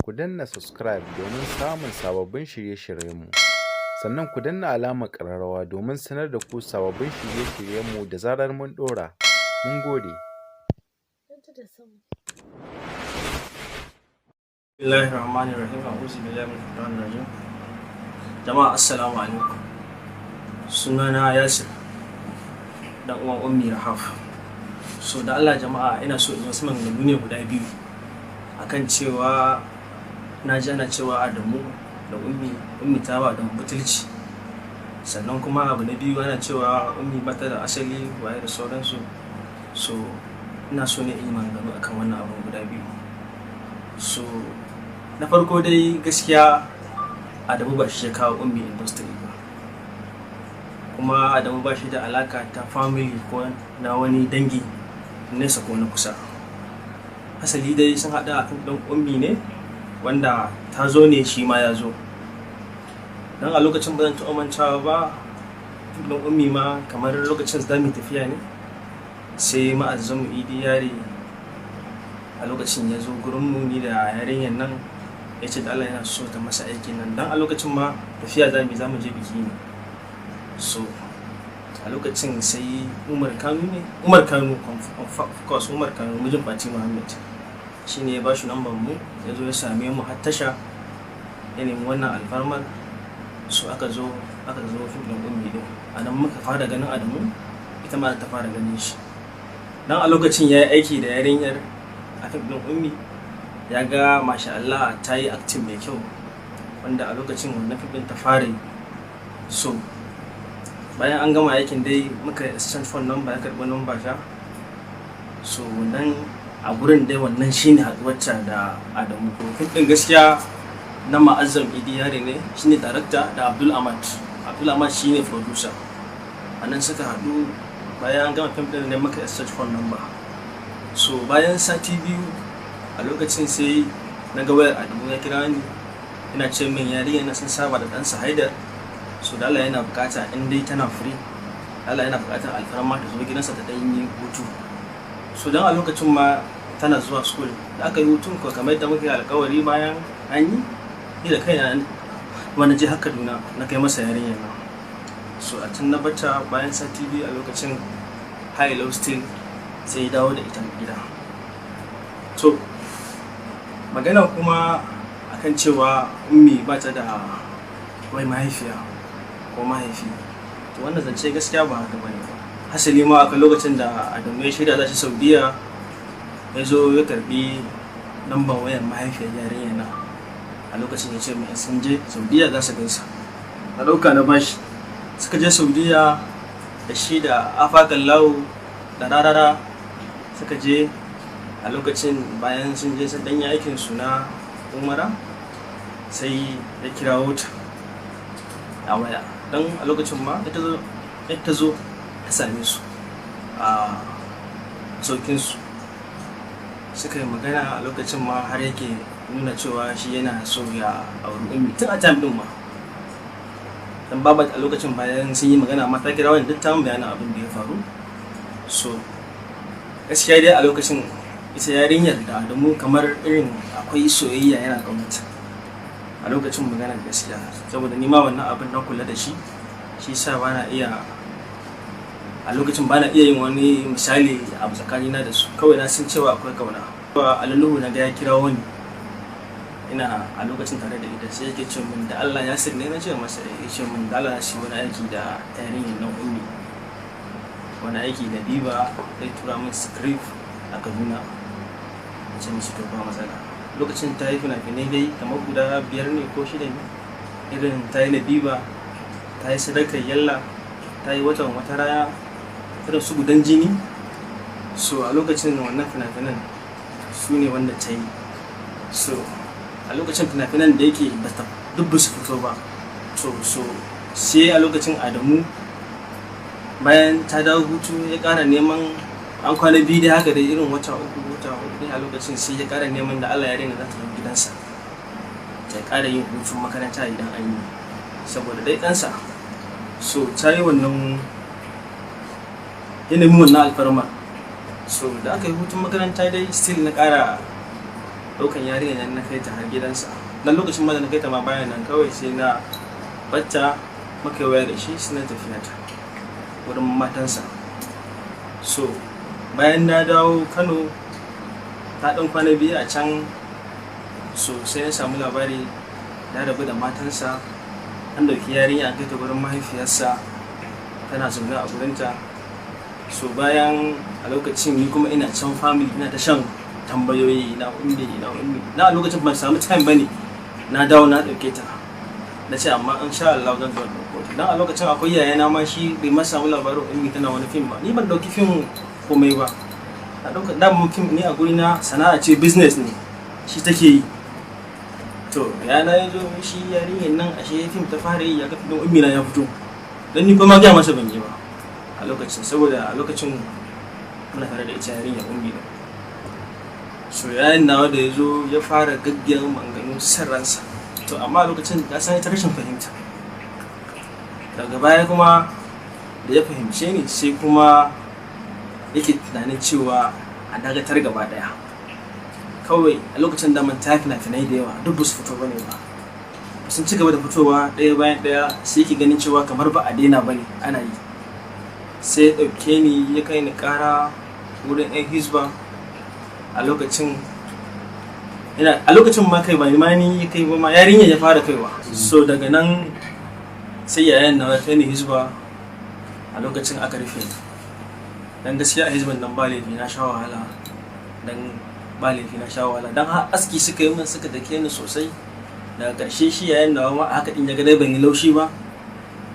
ku danna subscribe domin samun sababbin shirye-shiryenmu. Sannan ku danna alamar ƙararrawa domin sanar da ku sababbin shirye-shiryenmu da zarar mun ɗora. Mun gode. Bismillahirrahmanirrahim. A'udhu billahi minash shaitanir rajim. Jama'a assalamu alaikum. Sunana Yasir, dan uwan Ummi Rahaf. So da Allah jama'a, ina so in wasu maganganu ne guda biyu akan cewa na ji ana cewa Adamu da Ummi ta ba da butulci. Sannan kuma abu na biyu ana cewa Ummi bata da asali waye da sauransu. So ina so ne in yi maganganu akan wannan abu guda biyu. So na farko dai gaskiya Adamu ba shi ya kawo Ummi industry ba, kuma Adamu ba shi da alaka ta family ko na wani dangi nesa ko na kusa. Asali dai sun haɗa a kan ɗan Ummi ne, wanda ta zo ne shi ma ya zo. Don a lokacin ba zan taɓa mantawa ba, ɗan Ummi ma kamar lokacin za mu tafiya ne, sai ma'azzamu Idi Yari a lokacin ya zo gurinmu ni da yarinyar nan, ya ce da Allah yana so ta masa aikin nan. Dan a lokacin ma tafiya za mu je biki ne. So a lokacin sai Umar Kanu of course Umar Kanu mijin Fati Muhammad shi ne ya ba shi lambar mu, ya zo ya same mu har tasha ya nemi wannan alfarmar. So aka zo fim ɗin Ummi ɗin, a nan muka fara ganin Adamu, ita ma ta fara ganin shi. Dan a lokacin ya yi aiki da yarinyar a fim ɗin Ummi, ya ga masha Allah ta yi acting mai kyau, wanda a lokacin wannan fim ɗin ta fara yi. So bayan an gama aikin dai muka exchange phone number, ya karɓi number ta. So wannan a gurin dai wannan shine haɗuwarta da Adamu. Fim ɗin gaskiya na Ma'azzam Idi Yari ne, shine director, da Abdul Ahmad shine producer. A nan suka haɗu. Bayan an gama fim ɗin ne muka exchange phone number. So bayan sati biyu a lokacin sai na ga wayar Adamu ya kira ni, ina ce min yarinya na sun saba da ɗansa Haidar. So da Allah yana bukata in dai tana free, Allah yana bukatar alfarma ta zo gidansa ta ɗan yi hutu. So dan a lokacin ma tana zuwa school, da aka yi hutun ko kamar yadda muka yi alkawari bayan an yi, ni da kaina wani je haka Kaduna na kai masa yarinyar nan. So a tun na bata bayan sati biyu a lokacin high low still sai dawo da ita gida. So magana kuma akan cewa Ummi ba ta da wai mahaifiya ko mahaifi, to wannan zance gaskiya ba haka bane. Hasali ma aka lokacin da Adamu ya shirya za shi Saudiya, ya zo ya karbi lambar wayar mahaifiyar yarinya na. A lokacin ya ce mai sun je Saudiya za su gaisa, na ɗauka na bashi. Suka je Saudiya da shi da Afakan Lawo da Rarara suka je. A lokacin bayan sun je sun ɗanyi aikin su na Umara, sai ya kirawo ta a waya. Dan a lokacin ma ita zo ta same su a saukinsu, suka yi magana. A lokacin ma har yake nuna cewa shi yana so ya auri Ummi tun a time din ma. Dan babat a lokacin bayan sun yi magana ma ta kira wani duk ta bayanin abin da ya faru. So gaskiya dai a lokacin ita yarinyar da Adamu kamar irin akwai soyayya, yana ƙaunata a lokacin maganar gaskiya. Saboda ni ma wannan abin na kula da shi sa bana iya a lokacin bana iya yin wani misali a tsakanina da su. Kawai na san cewa akwai kauna. A laluhu na ga ya kira wani, ina a lokacin tare da ita, sai yake ce min da Allah ya sirne. Na ce masa, ya ce min da Allah shi wani aiki da yarinyar nan Ummi, wani aiki da Biba zai tura min script a Kaduna. Na ce mishi to ba matsala. Lokacin ta yi fina-finai dai kamar guda 5 ne ko 6 ne, irin ta yi Labiba, ta yi Sadakar Yalla, ta yi Watan Wata Rana, irin su Gudan Jini. So a lokacin wannan fina-finan su ne wanda ta yi. So a lokacin fina-finan da yake duk ba su fito ba. So sai a lokacin Adamu bayan ta dawo hutu ya ƙara neman, an kwana biyu dai haka dai irin wata 3 wata 4 dai. A lokacin sai ya ƙara neman da Allah ya daina za ta zo gidansa ta ƙara yin hutun makaranta idan an yi, saboda dai ɗansa. So ta yi wannan yanayin wannan alfarma. So da aka yi hutun makaranta dai still na ƙara ɗaukan yarinyar nan na kai ta har gidansa. Dan lokacin ma da na kai ta ma bayan nan kawai sai na bacca muka waya da shi suna tafiya ta wurin matansa. So bayan na dawo Kano ta ɗan kwana biyu a can, so sai na samu labari ya rabu da matansa, an dauki yarinya an kai ta wurin mahaifiyarsa tana zaune a gurinta. So bayan a lokacin ni kuma ina can family ina ta shan tambayoyi na ummi na a lokacin ban samu time bane na dawo na dauke ta na ce amma insha Allah zan zo dauko ta. Dan a lokacin akwai yayana ma shi bai ma samu labarin ummi tana wani film ba, ni ban dauki film komai ba. Na dauka da mun film ne a guri na sana'a ce, business ne shi take yi. To yana yazo shi yarinyar nan ashe film ta fara yi ya ga film ummi na ya fito, dan ni kuma ga masa ban yi ba a lokacin, saboda a lokacin muna tare da ita yarinyar ummi na. So yayin nawa da yazo ya fara gaggiyan maganganun sarransa, to amma a lokacin ya san ta rashin fahimta. Daga baya kuma da ya fahimce ni sai kuma yake tunanin cewa a dagatar gaba daya. Kawai a lokacin da man ta fina-finai da yawa duk ba su fito bane ba, sun ci gaba da fitowa ɗaya bayan ɗaya, sai yake ganin cewa kamar ba a daina bane ana yi. Sai ya ɗauke ni ya kai ni ƙara wurin 'yan Hisba. A lokacin ma kai ba ma ni ya kai ba ma yarinya ya fara kaiwa. So daga nan sai yayan na kai ni Hisba. A lokacin aka rufe ni, dan gaskiya a Hisban nan ba laifi na sha wahala, dan har aski suka yi min suka dake ni sosai. Daga ƙarshe shi yayan na ma haka din ya ga dai ban yi laushi ba,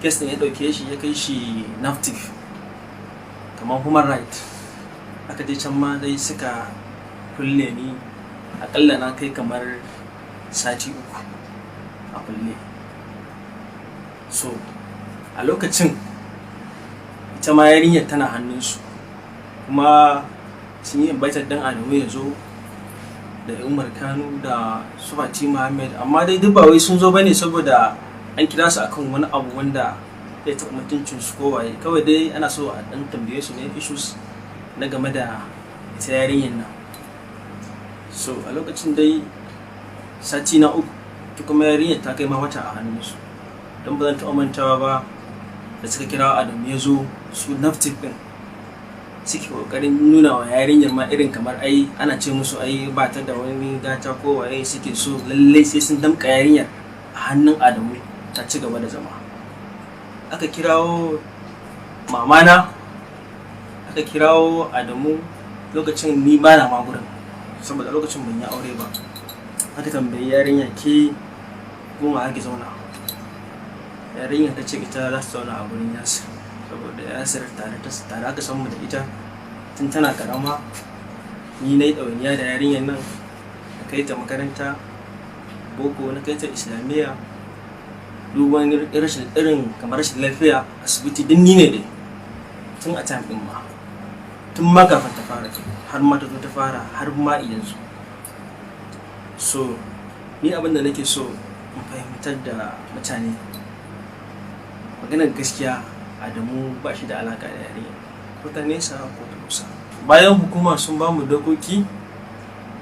kes din ya ɗauke shi ya kai shi NAFTIF kamar human right. Aka je can ma dai suka kulle ni, akalla na kai kamar sati 3 a kulle. So a lokacin ita ma yarinyar tana hannunsu, kuma sun yi invited dan Adamu ya zo da Umar Kanu da su Fatima Ahmed, amma dai duk ba wai sun zo bane saboda an kira su akan wani abu wanda ya taɓa mutuncin su ko waye. Kawai dai ana so a dan tambaye su ne issues na game da ita yarinyar nan. So a lokacin dai sati na 3 ta kuma yarinyar ta kai ma wata a hannunsu, don ba zan taɓa mantawa ba da suka kira Adamu ya zo, su NAFTIF din suke kokarin nuna wa yarinyar ma irin kamar ai ana ce musu ai ba ta da wani gata ko waye, suke so lallai sai sun damƙa yarinyar a hannun Adamu ta ci gaba da zama. Aka kirawo mamana, aka kirawo Adamu. Lokacin ni ba na ma gurin saboda lokacin ban yi aure ba. Aka tambayi yarinya, ke goma ake zauna? Yarinya ta ce ita za su zauna a gurin Yasir, saboda Yasir tare aka san mu da ita tun tana karama. Ni na yi ɗawainiya da yarinyar nan, na kai ta makaranta boko, na kai ta islamiyya, duk wani irin kamar rashin lafiya asibiti din ni ne dai, tun a time din ma, tun ma kafin ta fara har ma ta zo ta fara har ma yanzu. So ni abin da nake so in fahimtar da mutane, maganar gaskiya Adamu ba shi da alaka da yarinya, ko ta nesa ko ta kusa. Bayan hukuma sun ba mu dokoki,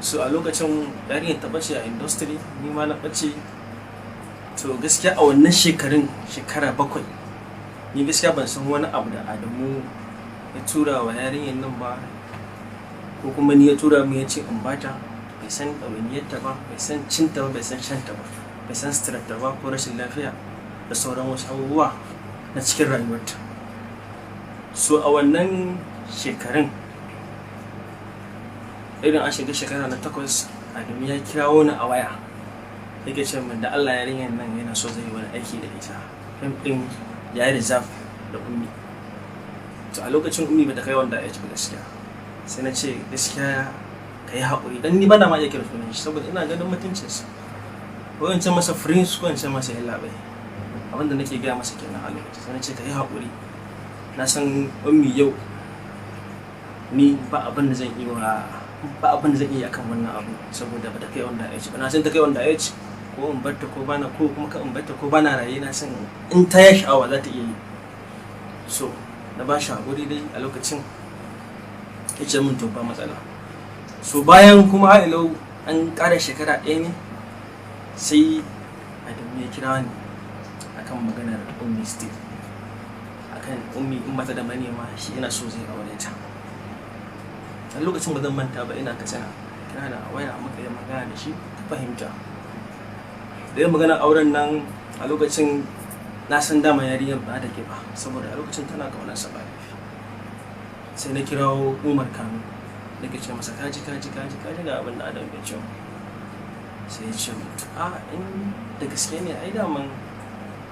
so a lokacin yarinyar ta bace a industry, ni ma na bace. To gaskiya a wannan shekara 7, ni gaskiya ban san wani abu da Adamu ya tura wa yarinyar nan ba, ko kuma ni ya tura mu ya ce in bata. Bai san ɗawainiyarta ba, bai san cinta ba, bai san shanta ba, bai san suturarta ba ko rashin lafiya da sauran wasu abubuwa na cikin rayuwarta. So a wannan shekarun, irin an shiga shekara na 8, Adamu ya kirawo ni a waya, yake ce min da Allah yarinyar nan yana so zai yi wani aiki da ita. Fim ɗin ya yi reserve da ummi. To a lokacin ummi bata kai wanda ya ci gaskiya. Sai na ce gaskiya ka yi haƙuri, dan ni ba na ma iya kira sunan shi saboda ina ganin mutuncinsa. Ko in ce masa prince ko in ce masa yallaɓai, abinda nake gaya masa kenan a lokacin. Sai na ce ka yi haƙuri, na san ummi yau ni ba abin da zan iya akan wannan abu, saboda ba ta kai wanda ya ci ba. Na san ta kai wanda ya ci, ko in barta ko bana, ko kuma ka in barta ko bana raye, na san in ta yi sha'awa za ta iya yi. So na ba shi haƙuri dai a lokacin, ya ce min to ba matsala. So bayan kuma ha'ilau an ƙara shekara ɗaya ne sai Adamu ya kira ni akan maganar ummi still, akan ummi in bata da manema shi ina so zai aure ta. A lokacin ba zan manta ba, ina Katsina, kira da waya muka yi magana da shi ta fahimta. Da yin magana auren nan a lokacin na san dama yarinyar ba da ke ba, saboda a lokacin tana kaunarsa ba. Sai na kirawo Umar Kano, nake ce masa kaji ga abin da Adam ya ce. Sai ya ce in da gaske ne ai daman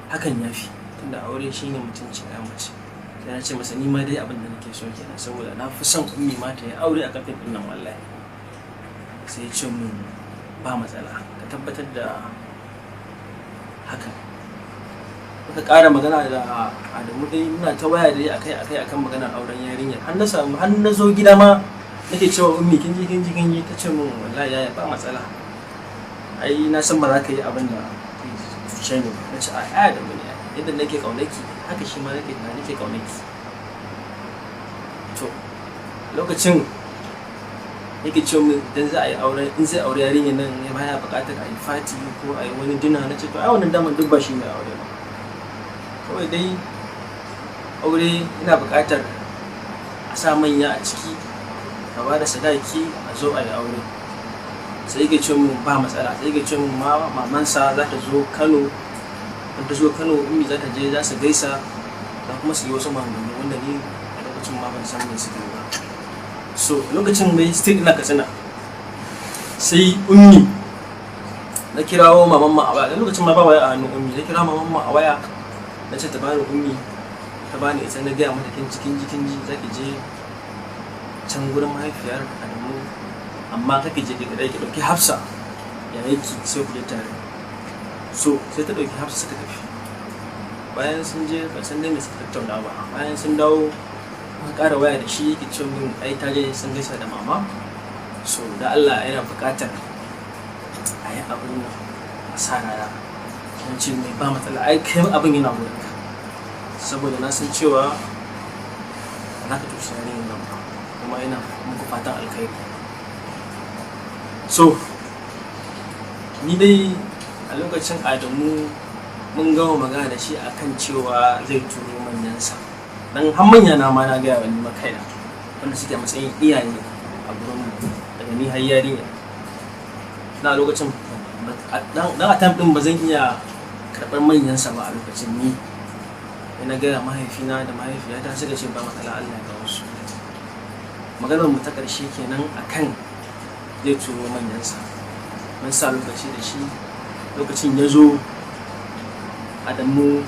hakan ya fi, tunda aure shine mutuncin ya mace. Sai na ce masa ni ma dai abin da nake so kenan, saboda na fi son ummi ma ta yi aure a kafin ɗin nan wallahi. Sai ya ce min ba matsala, ka tabbatar da hakan. Muka ƙara magana da Adamu dai muna ta waya dai akai akan maganar auren yarinyar. Har na zo gida ma nake cewa ummi kin ji ta ce min wallahi yaya ba matsala. Ai na san ba za ka yi abin da cuce ni. Na ce ai Adamu ne, yadda nake kaunaki haka shi ma nake kaunaki. To lokacin yake ce min idan za a yi aure, in zai aure yarinyar nan ya baya buƙatar a yi fati ko a yi wani dina. Na ce to ai wannan daman duk ba shi ne aure ba, kawai dai aure ina buƙatar a sa manya a ciki, a ba da sadaki, a zo a yi aure. Sai yake ce min ba matsala, sai yake ce min mamansa za ta zo Kano, in ta zo Kano ummi za ta je, za su gaisa, za kuma su yi wasu maganganu wanda ni a lokacin ma ban san me suke ba. So lokacin mai still ina Katsina, sai ummi na kirawo maman ma a waya. Lokacin ma ba waya a hannun ummi, na kira maman ma a waya, na ce ta bani ummi, ta bani ita. Na gaya mata kin ji za ki je can gurin mahaifiyar Adamu, amma kake je ki kadai, ki dauki Hafsa yayin ki sai ku je tare. So sai ta dauki Hafsa suka tafi. Bayan sun je ban san dai me suka tattauna ba. Bayan sun dawo muka ƙara waya da shi, yake ce min ai ta je sun gaisa da mama. So da Allah yana buƙatar a yi abin nan a sa rana. Mun ce mai ba matsala, ai kai abin yana wurinka, saboda na san cewa ba za ka tusa yarinyar nan ba, kuma ina muku fatan alkhairi. So ni dai a lokacin Adamu mun gama magana da shi akan cewa zai turo manyansa, dan har manya na ma na gaya wani makaina wanda suke matsayin iyaye a gurin mu, daga ni har yarinya. Na lokacin dan a time din ba zan iya karɓar manyansa ba a lokacin. Ni na gaya mahaifina da mahaifiyata suka ce ba matsala, Allah ya kawo su. Maganar mu ta ƙarshe kenan akan zai turo manyansa. Mun sa lokaci da shi, lokacin ya zo Adamu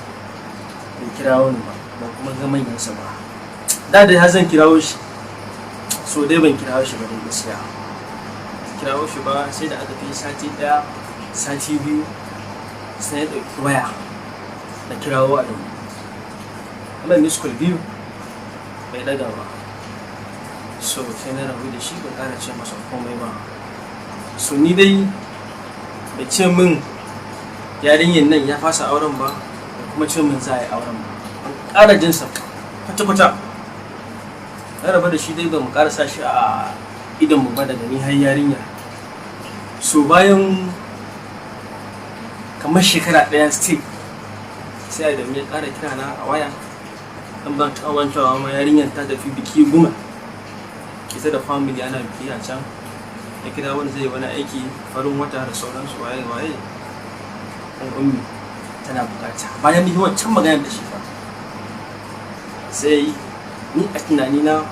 bai kirawo ni ba, ban kuma ga manyansa ba. Da dai har zan kirawo shi, so dai ban kirawo shi ba dai gaskiya. Kirawo shi ba sai da aka kai sati ɗaya, sati biyu, sai ya ɗauki waya na kirawo Adamu. Wannan miss call biyu bai daga ba. So sai na rabu da shi, ban ƙara ce masa komai ba. So ni dai bai ce min yarinyar nan ya fasa auren ba, da kuma ce min za a yi auren ba. Ban ƙara jinsa kwata-kwata. Na rabu da shi dai ba mu ƙara sa shi a idan mu ba daga ni har yarinya. So bayan kamar shekara ɗaya still sai Adamu ya ƙara kira na a waya. Dan ban ta wancewa ma yarinyar ta tafi biki Guma, ita da family ana biki a can. Ya kira wani zai wani aiki farin wata da sauransu, waye ɗan ummi tana bukata. Bayan ni wancan magana da shi fa, sai ni a tunanina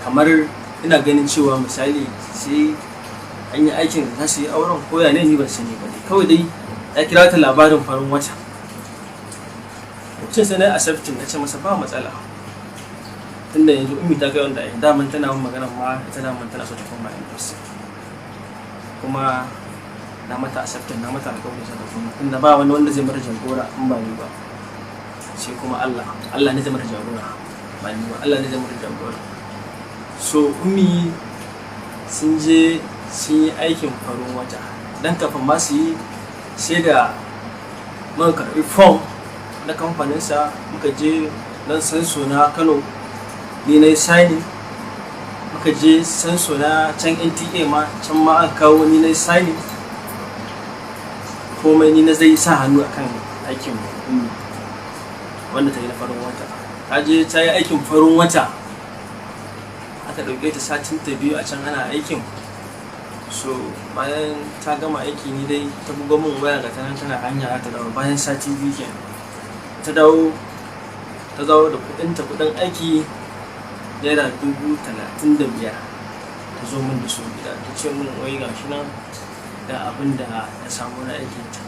kamar ina ganin cewa misali sai an yi aikin za su yi auren koya ne, ni ban sani ba. Kawai dai ya kira ta labarin farin wata. Lokacin sai na accepting, na ce masa ba matsala, tunda yanzu ummi ta kai wanda daman tana min magana ma ita daman tana so ta koma university, kuma na mata accepting, na mata alƙawari sa ta koma, tunda ba wani wanda zai mata jagora in ba ni ba, sai kuma Allah ne zai mata jagora, ba ni ba, Allah ne zai mata jagora. So ummi sun je sun yi aikin farin wata, dan kafin ma su yi sai da muka karɓi form na kamfaninsa, muka je nan sansu na Kano, ni na yi signing muka je sanso na can NTA ma can ma aka kawo ni na sani komai ni na zai sa hannu akan aikin wanda ta yi na farin wata. Ta je ta yi aikin farin wata aka ɗauke ta satin ta biyu a can ana aikin. So bayan ta gama aiki ni dai ta buga min waya ga tana hanya ta dawo bayan sati biyu kenan. Ta dawo da kuɗin aiki naira 35,000 ta zo min da su gida ta ce min wai gashi nan da abin da ya samu na aikin ta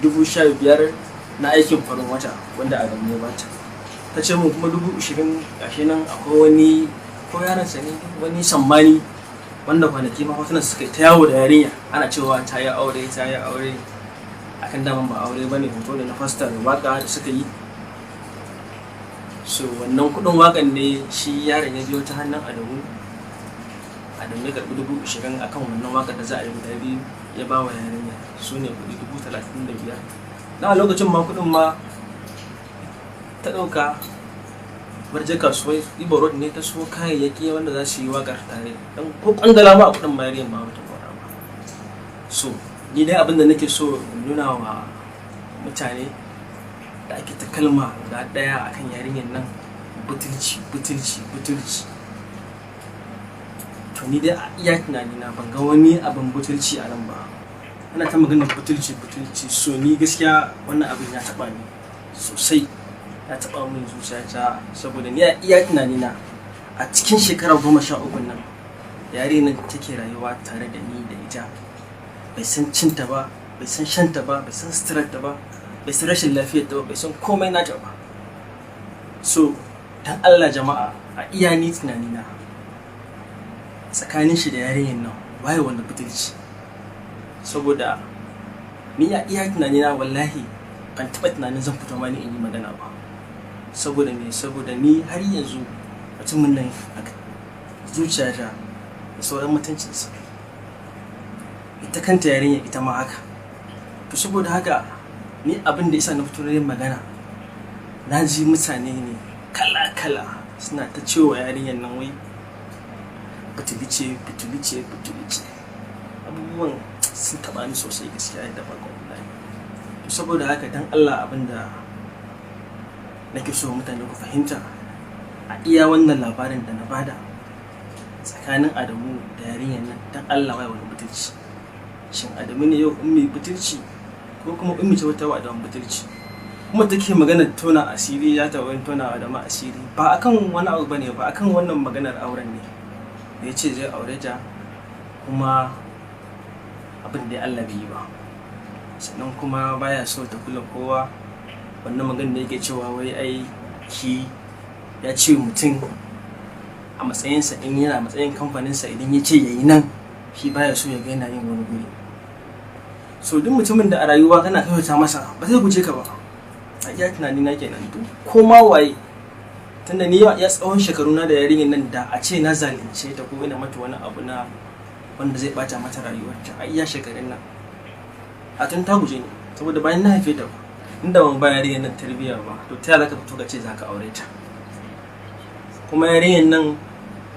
15,000 na aikin farin wata wanda a gaban ya bata. Ta ce min kuma 20,000 gashi nan akwai wani ko yaran sa ne wani sammani wanda kwanaki ma hotunan suka ta yawo da yarinya ana cewa ta yi aure akan daman ba aure bane hoto ne na fastar waka da suka yi. So wannan kudin wakan ne shi yaron ya biyo ta hannun Adamu ya karbi 20,000 akan wannan wakar da za a yi guda biyu ya ba wa yarinya su ne kudi 35,000. Na lokacin ma kudin ma ta dauka barje kasuwai Ibo Road ne ta so kayayyaki wanda za su yi wakar tare dan ko kandala ma a kudin mariyan ma wata fara ba. So ni dai abinda nake so in nuna wa mutane da ake ta kalma guda daya akan yarinyar nan butulci. To ni dai a iya tunani na ban ga wani abin butulci a nan ba. Ana ta maganar butulci. So ni gaskiya wannan abin ya taba ni sosai, ya taba min zuciyata saboda ni a iya tunani na a cikin shekara 13 nan yarinyar take rayuwa tare da ni da ita, bai san cinta ba, bai san shanta ba, bai san suturarta ba, bai san rashin lafiyar ta ba, bai san komai nata ba. So dan Allah jama'a a iya ni tunani na tsakanin shi da yarinyar nan waye wanda butulci. Saboda ni a iya tunani na wallahi ban taba tunanin zan fito ma ni in yi magana ba. Saboda ni har yanzu mutumin nan a zuciyata da sauran mutuncinsa, ita kanta yarinyar ita ma haka. To saboda haka ni abin da yasa na fito yin magana, na ji mutane ne kala suna ta cewa yarinyar nan wai butulce. Abubuwan sun taba ni sosai gaskiya yadda ba ga wallahi. To saboda haka dan Allah abin da nake so mutane ku fahimta a iya wannan labarin da na bada tsakanin Adamu da yarinyar nan, dan Allah wai wani butulci. Shin Adamu ne yau ummi butulci ko kuma ummi ce wata wa Adamu butulci? Kuma take magana tona asiri, ya ta wani tona Adamu asiri ba akan wani abu bane, ba akan wannan maganar auren ne da yace zai aure ta kuma abin da Allah bai yi ba. Sannan kuma baya so ta kula kowa. Wannan magana da yake cewa wai ai ki ya ce mutum a matsayinsa in yana matsayin kamfaninsa idan ya ce yayi nan shi baya so ya ga yana yin wani guri. So duk mutumin da a rayuwa kana kyautata masa ba zai guje ka ba. A iya tunani na kenan duk ko ma waye, tunda ni ya tsawon shekaru na da yarinyar nan da a ce na zalunce ta ko ina mata wani abu na wanda zai bata mata rayuwarta a iya shekarun nan a tun ta guje ni, saboda bayan na haife ta ba inda ban ba yarinyar nan tarbiyya ba to ta yaya ka fito ka ce za ka aure ta. Kuma yarinyar nan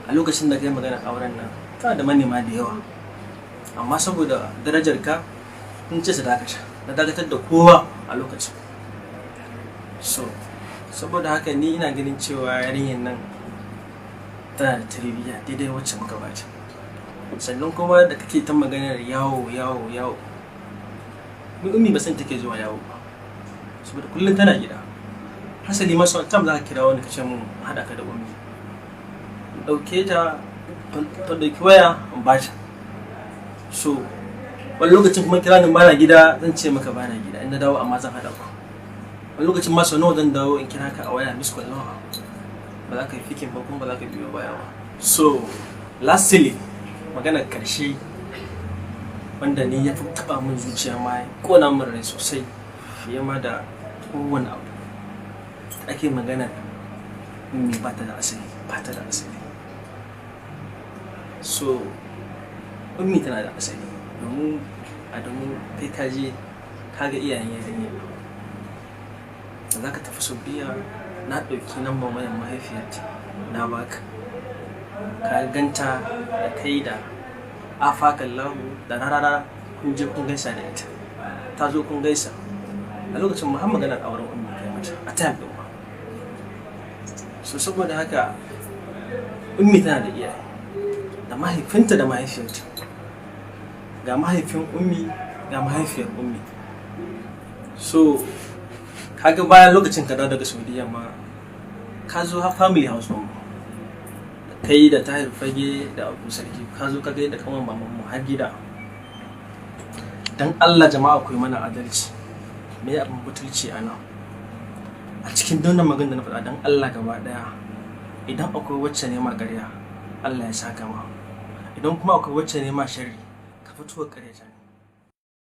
a lokacin da kai magana auren nan tana da manema da yawa, amma saboda darajar ka in ce su dakatar da kowa a lokacin. So saboda haka ni ina ganin cewa yarinyar nan tana da tarbiyya daidai wacce muka bata. Sannan kuma da kake ta maganar yawo ni ummi ba san take zuwa yawo ba, saboda kullum tana gida. Hasali ma sau tam za ka kira wani kace mun haɗa ka da ummi, in ɗauke ta ta ɗauki waya in ba ta. So wani lokacin kuma kira ni bana gida zan ce maka bana gida, in na dawo amma zan haɗa ku. Wani lokacin ma sau nawa zan dawo in kira ka a waya miss call nawa ba za ka yi fikin ba kuma ba za ka biyo baya ba. So lastly maganar karshe wanda ni ya fi taɓa min zuciya ma ya ƙona min rai sosai fiye ma da kowane abu, ake maganar ummi ba ta da asali. So ummi tana da asali domin Adamu kai ka je ka ga iyayen yarinya da za ka tafi Saudiya, na ɗauki lambar wayan mahaifiyarta na baka ka ganta da kai da afakan lahu da rarara kun je kun gaisa da ita, ta zo kun gaisa a lokacin muhammad maganar auren ummi kai mata a time din ba. So saboda haka ummi tana da iyaye, da mahaifinta da mahaifiyarta, ga mahaifin ummi ga mahaifiyar ummi. So kaga bayan lokacin ka dawo daga Saudiya ma ka zo har family house mu, kai da Tahir Fage da Abu Sarki ka zo ka ga yadda kaman maman mu har gida. Dan Allah jama'a ku yi mana adalci, me ya abin butulci a nan a cikin wannan magana da na faɗa. Dan Allah gaba daya, idan akwai wacce ne ma ƙarya Allah ya saka ma, idan kuma akwai wacce ne ma sharri ka fito ƙarya ta.